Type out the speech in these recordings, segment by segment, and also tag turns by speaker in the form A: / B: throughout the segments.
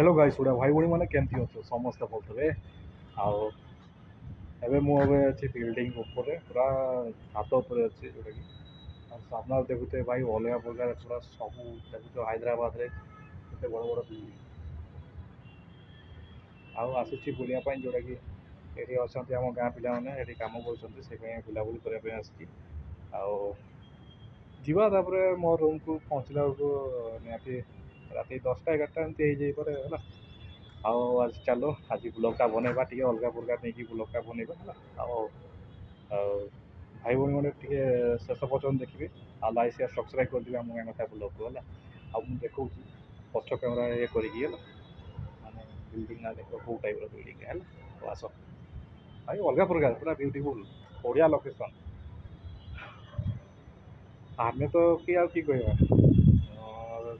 A: hello guys गुड़ा भाई भाई मैंने केमती अच्छे समस्ते बोलते आउ एबे मु एबे अच्छी बिल्डिंग ऊपर पूरा छात ऊपर अच्छी जोटा कि सामना देखुते भाई अलग प्रकार पूरा सब देखुते हैदराबाद रे केते बड़ बड़ बिल्डिंग आउ आसुची बुलिया जोटा कि ये अच्छा आम गाँ पिला मैंने ये कम कर बुलाबुली करने आसी जापर मो रूम को पहुँचला बेलू निहती राति 10टा 11टा एमती हो जाए आज चलो आज ब्लॉगटा बनवा टे अलग प्रकार नहीं ब्लॉगटा बनवा है भाई भाई मैंने टे शेष पर्यटन देखिए आ लाइक शेयर सब्सक्राइब कर देवे आम गाँव कथा ब्लॉग को है देखा पछ कैमेरा ये करके माने बिल्डिंग ना देख कौ टाइप बिल्डिंग है तो आस भाई अलग प्रकार पूरा ब्यूटीफुल बढ़िया लोकेशन आमे तो कि कह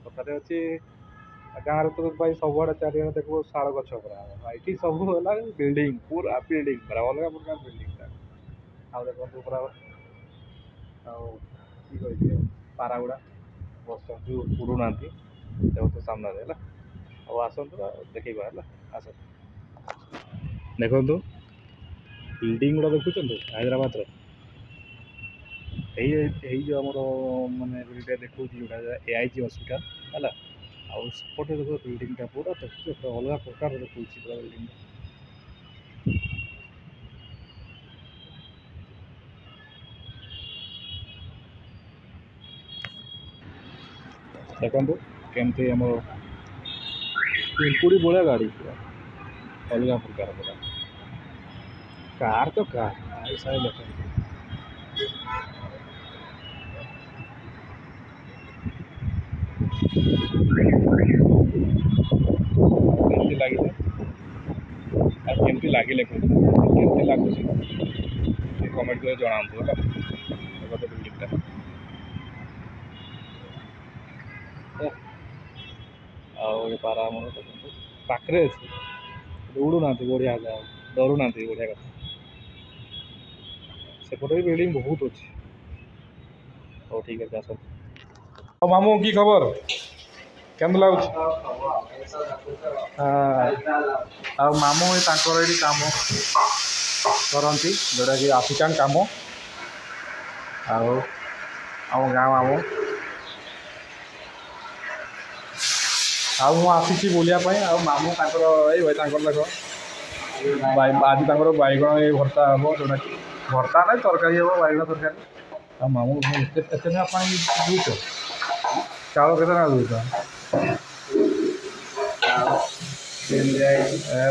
A: कथार अच्छी गाँव तो भाई सब चारिड़े देख शाल गच पूरा ये सब है बिल्डिंग पूरा बिल्डिंग पूरा अलग प्रकार बिल्डिंग देखो पूरा कि पारा गुड़ा बस उड़ूना देखो सामने है आसतु देखा है आस देखु बिल्डिंग गुड़ा देखुं हैदराबाद यही जो आमर मानने देखो जोटा AIG हॉस्पिटल है आउटे देखो बिल्डिंगटा पूरा देखो अलग प्रकार देखो पूरा बिल्डिंग देखो केमती आम पिंपुड़ी भाया गाड़ी पूरा अलग प्रकार पूरा कार तो कार सारे लोग लगे केमती लगे केमती लगुच कमेंट कर जनातु है देखो बिल्डिंगटा पारा पाखे अच्छे उड़ूना बढ़िया डरुना बढ़िया कथा सेपटे भी बिल्डिंग बहुत अच्छे हो ठीक है आस मामू की खबर केम लगुच मामू ये कम करती जोटा कि आफिकान कम आम गाँ मामू आसी बुलापाई मामू देख आज बैगण ये भर्ता हम जोटा कि भर्ता ना तरकारी हम बैगण तरकारी मामू दूच चाउल के दूच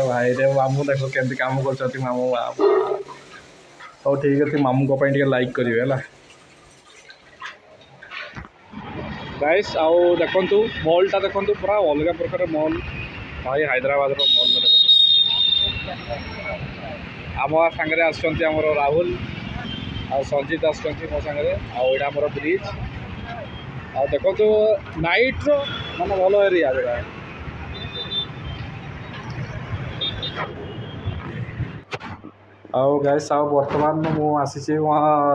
A: भाई रे मामू देख केमती कम कर मामू हो ठीक अच्छे मामू टे लाइक करेंगे है गाइस आउ देखु मॉलटा देखु पूरा अलग प्रकार मॉल भाई हैदराबाद मॉल देखो आम सांगे आमर राहुल आ संजीत आसो मो सांगे आम ब्रिज आ देखो नाइट रो माने भल एरिया जोड़ा गाइस बर्तमान मुझे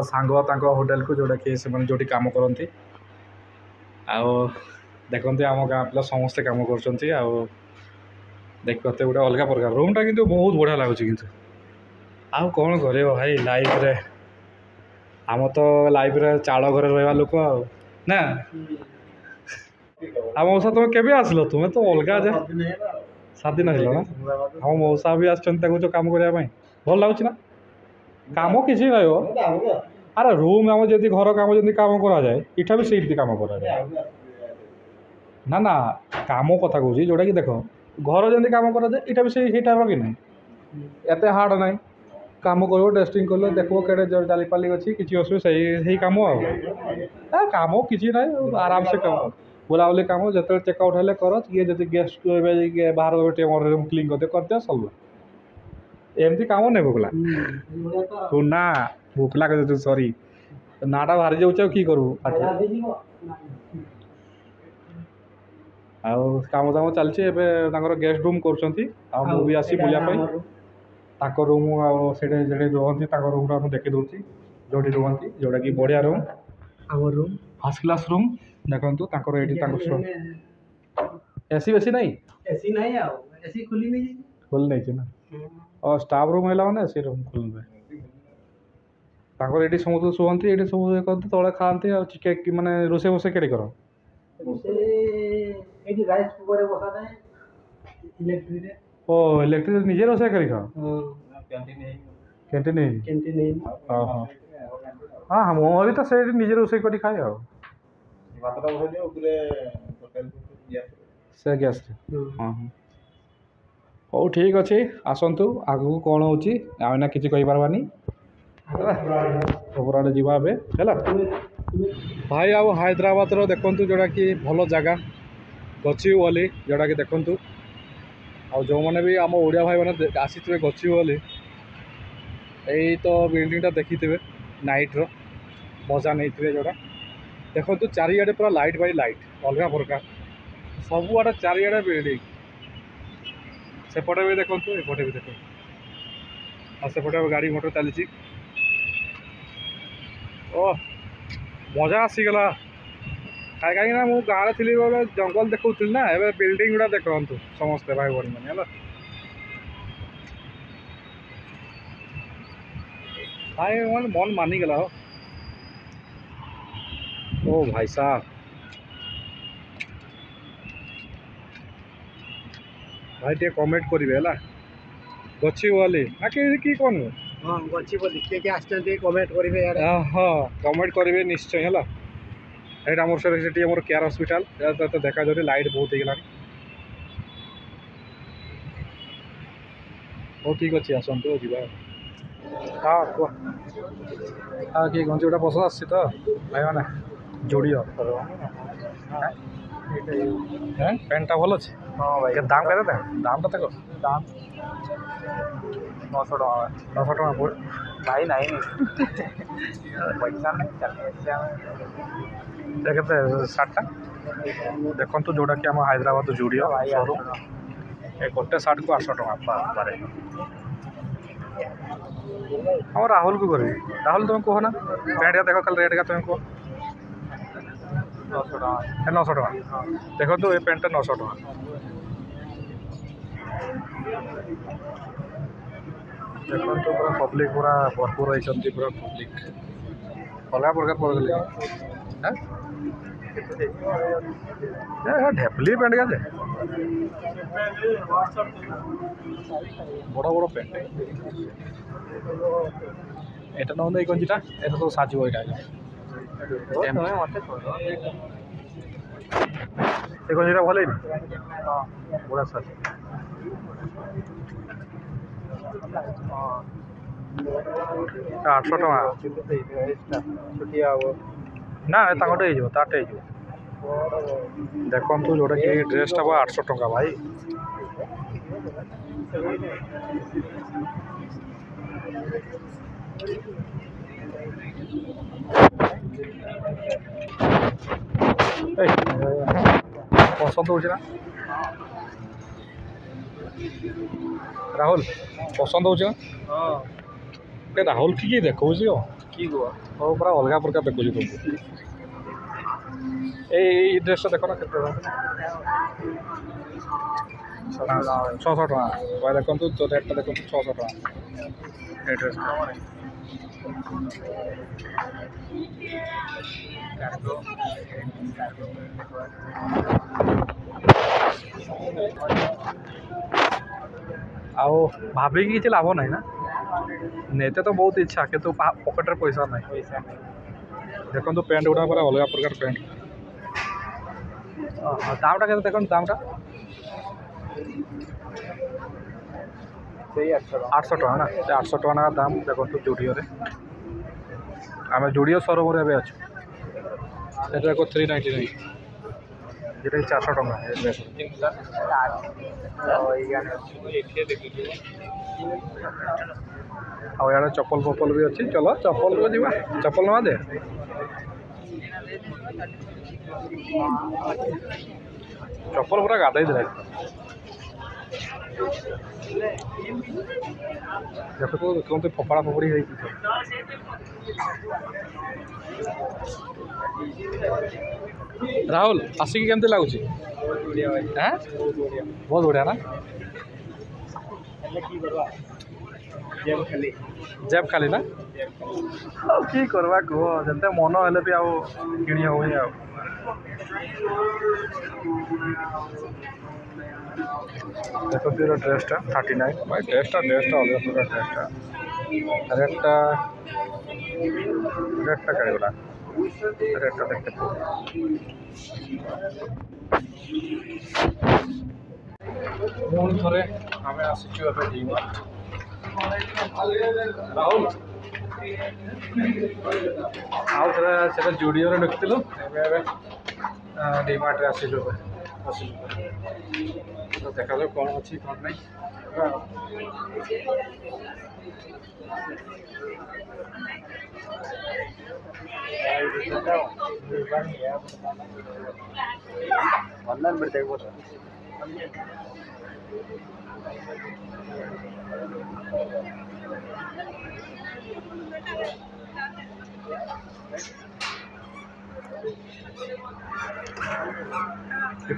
A: सांग होटेल को जोटा कि जो कम करती देखते आम गाँ पिला समस्ते कम कर देखते गोटे अलग प्रकार रूमटा किंतु बहुत बढ़िया लगुच कि आउ कौन कर भाई लाइफ रे आम तो लाइफ रे चाल घर रहा लोक ना आम मौसा तुम केवे आसल तुम्हें तो अलग 7 दिन आसल ना हम मौसा भी आम करने भल लगुच ना कम किसी ना अरे रूम आम जब घर कम जमी कम कराए इटा भी से कम कराए ना ना कम कथा कहूँ जोटा कि देख घर जमी कम कराए इटा भी से टाइप कि ना एत हार्ड ना कम कर टेस्टिंग कर देखो के जालीपाली अच्छी किसी असुविधा से कम कम किसी ना आराम से कम बुलाबुली कम जो चेकआउट हेल्ले कर ये जब गेस्ट बाहर क्लीन करदे सब एमती कम नहीं भूकला सुना भूकला कहते सरी नाटा बाहरी जाऊँ कि करू आम दाम चलती गेस्ट रूम कर आसी बुलापाई रूम से रुहती रूम देखी दूसरी जो रुहती जोटा कि बढ़िया रूम आम रूम फर्स्ट क्लास रूम देखो एसी बेसी नहीं
B: एसी नहीं आओ एसी खुली नहीं
A: खोल नहीं ना और स्टाफ रूम है मैंने एसी रूम खोलबे ये समुद्र शुंती ये सब करते तले खाते चिके माने रोसे बोसे केड़ी कर
B: एटी राइस कुकर बसा दे इलेक्ट्रिक रे
A: ओ इलेक्ट्रिक निजे रोसे करी खाओ कैंटीन
B: कैंटीन
A: हाँ हाँ हाँ हम भी तो से निजे रोसे करी खाए आ से गैस हाँ हाँ ହଉ ଠିକ୍ ଅଛି ଆସନ୍ତୁ ଆଗକୁ କ'ଣ ହେଉଛି ଆମେ ନା କିଛି କହିପାରିବାନି ଉପରଆଡ଼େ ଯିବା ଏବେ ହେଲା ଭାଇ ଆଉ ହାଇଦ୍ରାବାଦର ଦେଖନ୍ତୁ ଯେଉଁଟାକି ଭଲ ଜାଗା ଗଚିବଲି ଯେଉଁଟାକି ଦେଖନ୍ତୁ ଆଉ ଯେଉଁମାନେ ବି ଆମ ଓଡ଼ିଆ ଭାଇମାନେ ଆସିଥିବେ ଗଚିବଲି ଏଇ ତ ବିଲ୍ଡିଂଟା ଦେଖିଥିବେ ନାଇଟ୍ର ମଜା ନେଇଥିବେ ଯେଉଁଟା ଦେଖନ୍ତୁ ଚାରିଆଡ଼େ ପୁରା ଲାଇଟ୍ ବାଇ ଲାଇଟ୍ ଅଲଗା ପ୍ରକାର ସବୁଆଡ଼େ ଚାରିଆଡ଼େ ବିଲ୍ଡିଂ सेपटे भी देखो एपटे भी देखो और सेपटे गाड़ी मोटर चली ओ मजा आसीगला कहीं ना मुझे गाँव थी जंगल देखुली ना ए बिल्डिंग गुड़ा देखु समस्ते भाई भाई मैंने भाई मन मानिगला हो ओ भाई साहब भाई टे कमेंट करेंगे है गचिबली ना कि कौन
B: हाँ गचिबली किए आसते कमेंट करेंगे
A: हाँ कमेंट करेंगे निश्चय है यहाँ मोर से मोर केयर हॉस्पिटल तो देखा जाए लाइट बहुत होगा हो ठीक अच्छे आसतु जा हाँ कह हाँ कि गंजी गुटा पसंद आसी तो भाई मैंने जोड़ियो पैंटा भल अच्छे
B: हाँ भाई
A: दाम के दाम तो
B: दाम 900 टका
A: 900 टका पड़े
B: भाई नहीं पैसा नहीं
A: देखते सार्टा देखु जोटा कि आम हैदराबाद जुड़ियो शोरूम ए गोटे सार्ट को 800 टका पारे हम राहुल को करी राहुल तुम कह ना पैंट का देख कल रेट का तुम कह 900 टका देखो तो ये पैंट 900 टका देखो तो पूरा पब्लिक पूरा भरपूर होती पूरा पब्लिक अलग प्रकार पड़े ढेपली पैंट क्या बड़ बड़ पैंट এটা না এই গঞ্জিটা এটা তো সাজিব এটা এই গঞ্জিটা ভালোই না বড় সাজি 800 ଟଙ୍କା ନା ତାଙ୍କଟେ ହେଇଯିବ ତାଟେ ହେଇଯିବ ଦେଖନ୍ତୁ ଯୋଉଟା କି ଡ୍ରେସଟା 800 ଟଙ୍କା ଭାଇ पसंद हो राहुल पसंद हो राहुल कि देखो पूरा अलग प्रकार देखो तुमको ये ड्रेस देख ना 600 टका देखो तो रेटा देखो 600 टका ये ड्रेस आओ भाभी कि लाभ ना ना नेते तो बहुत इच्छा कि पकेट पैसा ना देखो तो पैंट गुड़ा पूरा अलग प्रकार पैंट दामटा के देखो दामटा 800 टका ना 800 टका दाम देखो तो जुडियो आम जुडियो शोरूम अच्छे देखो 399 যেটা 400 টাকা ଆଉ ଇଆଡ଼େ ଚପଲ ଫପଲ ବି ଅଛି ଚଲ ଚପଲକୁ ଯିବା ଚପଲ ନେବା ଦେ ଚପଲ ପୁରା ଗାଧେଇ ଦେଲା ଦେଖନ୍ତୁ ଫପଡ଼ା ଫପଡ଼ି ହେଇଛି राहुल आसिक केमती लगुच बहुत बढ़िया ना जेब खाली ना कि करवा कह जिते मन हेले भी आउ किणी होनी आ देखते ड्रेसटा 39 भाई ड्रेसटा अलग पूरा ड्रेसटा रेटटा कहीगला रेटटा देखते पुणी थे आम आसीचु डीमार्ट राहुल आउ थे जुडियो देखुलु डीमार्ट आसिलु देखा जाऊ कौन अच्छी कौन नहीं
B: ऑनलाइन बिಡ್ತಾ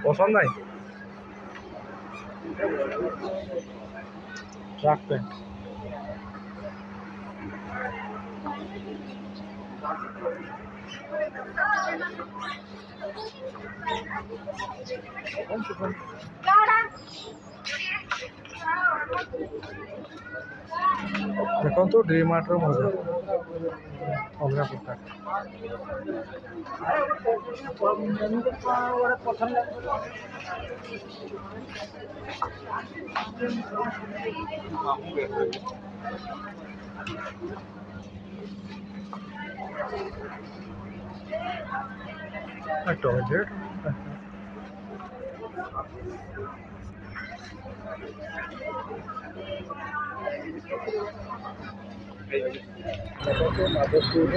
A: पसंद नहीं ट्रैक पैंट देखो तो डीमार्ट मजा अलग प्रकार टॉयलेट माधवपुर